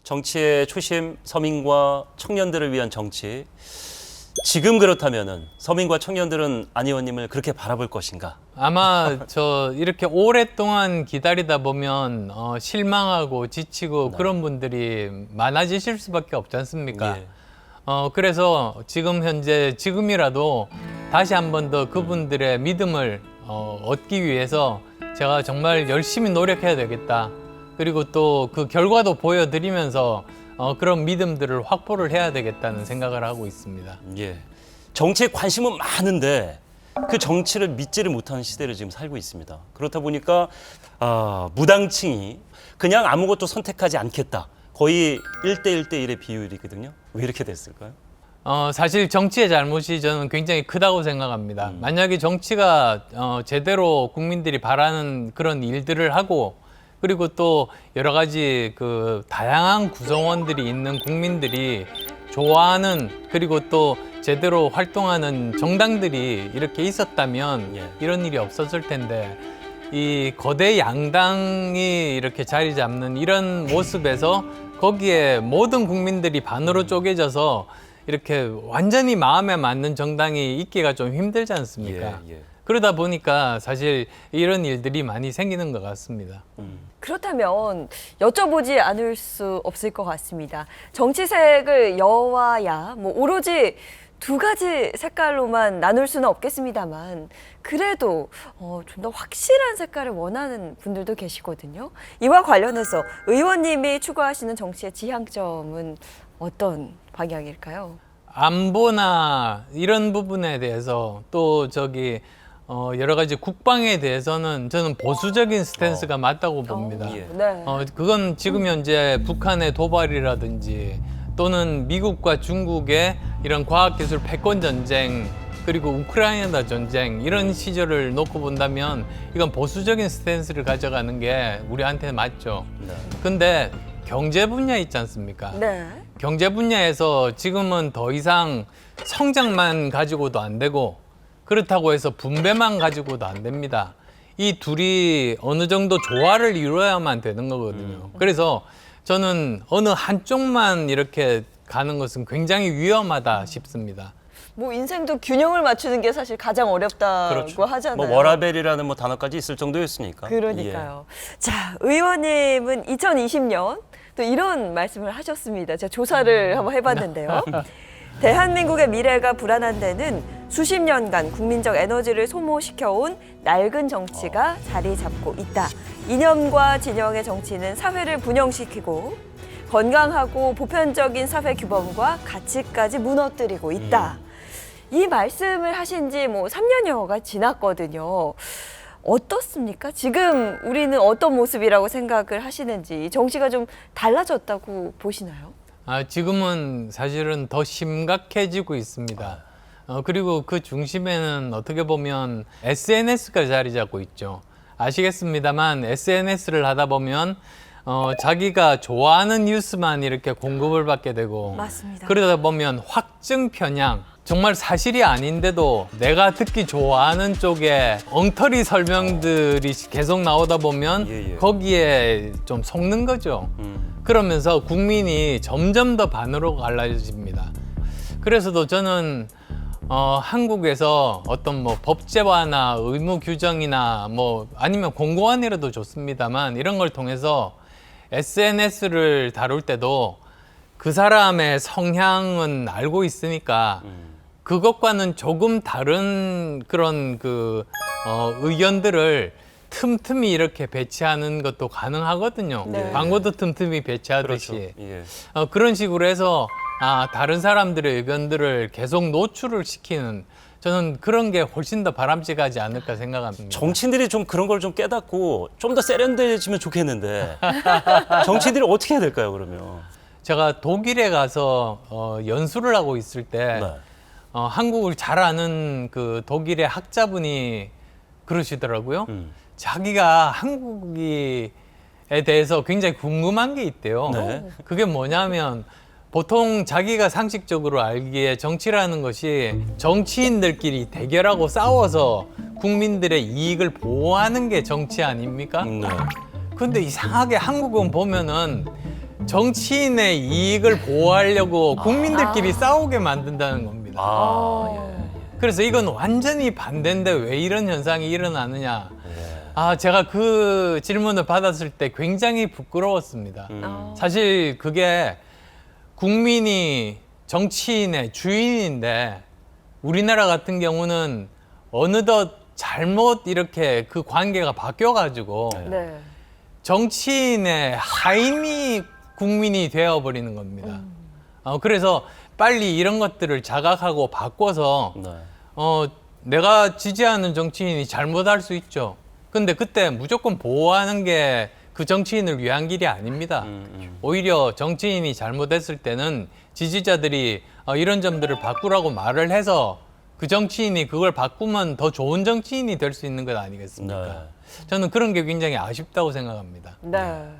정치의 초심, 서민과 청년들을 위한 정치. 지금 그렇다면은 서민과 청년들은 안 의원님을 그렇게 바라볼 것인가? 아마 저 이렇게 오랫동안 기다리다 보면 실망하고 지치고 그런 분들이 많아지실 수밖에 없지 않습니까? 예. 그래서 지금 현재 지금이라도 다시 한 번 더 그분들의 믿음을 얻기 위해서 제가 정말 열심히 노력해야 되겠다. 그리고 또 그 결과도 보여드리면서 그런 믿음들을 확보를 해야 되겠다는 생각을 하고 있습니다. 예. 정치에 관심은 많은데 그 정치를 믿지를 못하는 시대를 지금 살고 있습니다. 그렇다 보니까 무당층이 그냥 아무것도 선택하지 않겠다. 거의 1대1대1의 비율이거든요. 왜 이렇게 됐을까요? 사실 정치의 잘못이 저는 굉장히 크다고 생각합니다. 만약에 정치가 제대로 국민들이 바라는 그런 일들을 하고 그리고 또 여러 가지 그 다양한 구성원들이 있는 국민들이 좋아하는 그리고 또 제대로 활동하는 정당들이 이렇게 있었다면 예. 이런 일이 없었을 텐데 이 거대 양당이 이렇게 자리 잡는 이런 모습에서 거기에 모든 국민들이 반으로 쪼개져서 이렇게 완전히 마음에 맞는 정당이 있기가 좀 힘들지 않습니까? 예. 그러다 보니까 사실 이런 일들이 많이 생기는 것 같습니다. 그렇다면 여쭤보지 않을 수 없을 것 같습니다. 정치색을 여와 야, 뭐 오로지 두 가지 색깔로만 나눌 수는 없겠습니다만 그래도 좀 더 확실한 색깔을 원하는 분들도 계시거든요. 이와 관련해서 의원님이 추구하시는 정치의 지향점은 어떤 방향일까요? 안보나 이런 부분에 대해서 또 여러 가지 국방에 대해서는 저는 보수적인 스탠스가 맞다고 봅니다. 예. 네. 그건 지금 현재 북한의 도발이라든지 또는 미국과 중국의 이런 과학기술 패권 전쟁 그리고 우크라이나 전쟁 이런 시절을 놓고 본다면 이건 보수적인 스탠스를 가져가는 게 우리한테 맞죠. 네. 근데 경제 분야 있지 않습니까? 네. 경제 분야에서 지금은 더 이상 성장만 가지고도 안 되고 그렇다고 해서 분배만 가지고도 안 됩니다. 이 둘이 어느 정도 조화를 이루어야만 되는 거거든요. 그래서 저는 어느 한쪽만 이렇게 가는 것은 굉장히 위험하다 싶습니다. 뭐 인생도 균형을 맞추는 게 사실 가장 어렵다고 하잖아요. 뭐 워라벨이라는 뭐 단어까지 있을 정도였으니까. 그러니까요. 자, 의원님은 2020년 또 이런 말씀을 하셨습니다. 제가 조사를 한번 해봤는데요. 대한민국의 미래가 불안한 데는 수십 년간 국민적 에너지를 소모시켜온 낡은 정치가 자리 잡고 있다. 이념과 진영의 정치는 사회를 분영시키고 건강하고 보편적인 사회 규범과 가치까지 무너뜨리고 있다. 이 말씀을 하신 지 뭐 3년여가 지났거든요. 어떻습니까? 지금 우리는 어떤 모습이라고 생각을 하시는지 정치가 좀 달라졌다고 보시나요? 지금은 사실은 더 심각해지고 있습니다. 그리고 그 중심에는 어떻게 보면 SNS가 자리 잡고 있죠. 아시겠습니다만 SNS를 하다 보면 자기가 좋아하는 뉴스만 이렇게 공급을 받게 되고 맞습니다. 그러다 보면 확증 편향 정말 사실이 아닌데도 내가 듣기 좋아하는 쪽에 엉터리 설명들이 계속 나오다 보면 예. 거기에 좀 속는 거죠. 그러면서 국민이 점점 더 반으로 갈라집니다. 그래서도 저는 한국에서 어떤 뭐 법제화나 의무 규정이나 뭐 아니면 공고안이라도 좋습니다만 이런 걸 통해서 SNS를 다룰 때도 그 사람의 성향은 알고 있으니까 그것과는 조금 다른 그런 의견들을 틈틈이 이렇게 배치하는 것도 가능하거든요. 네. 광고도 틈틈이 배치하듯이. 그렇죠. 예. 그런 식으로 해서 다른 사람들의 의견들을 계속 노출을 시키는 저는 그런 게 훨씬 더 바람직하지 않을까 생각합니다. 정치인들이 좀 그런 걸 좀 깨닫고 좀 더 세련돼지면 좋겠는데 정치인들이 어떻게 해야 될까요, 그러면? 제가 독일에 가서 연수를 하고 있을 때 네. 한국을 잘 아는 그 독일의 학자분이 그러시더라고요. 자기가 한국에 대해서 굉장히 궁금한 게 있대요. 네. 그게 뭐냐면 보통 자기가 상식적으로 알기에 정치라는 것이 정치인들끼리 대결하고 싸워서 국민들의 이익을 보호하는 게 정치 아닙니까? 네. 근데 이상하게 한국은 보면은 정치인의 이익을 보호하려고 국민들끼리 싸우게 만든다는 겁니다. 아, 예. 그래서 이건 완전히 반대인데 왜 이런 현상이 일어나느냐. 제가 그 질문을 받았을 때 굉장히 부끄러웠습니다. 사실 그게 국민이 정치인의 주인인데 우리나라 같은 경우는 어느덧 잘못 이렇게 그 관계가 바뀌어가지고 네. 정치인의 하인이 국민이 되어버리는 겁니다. 그래서 빨리 이런 것들을 자각하고 바꿔서 네. 내가 지지하는 정치인이 잘못할 수 있죠. 근데 그때 무조건 보호하는 게 그 정치인을 위한 길이 아닙니다. 오히려 정치인이 잘못했을 때는 지지자들이 이런 점들을 바꾸라고 말을 해서 그 정치인이 그걸 바꾸면 더 좋은 정치인이 될 수 있는 것 아니겠습니까? 네. 저는 그런 게 굉장히 아쉽다고 생각합니다. 네.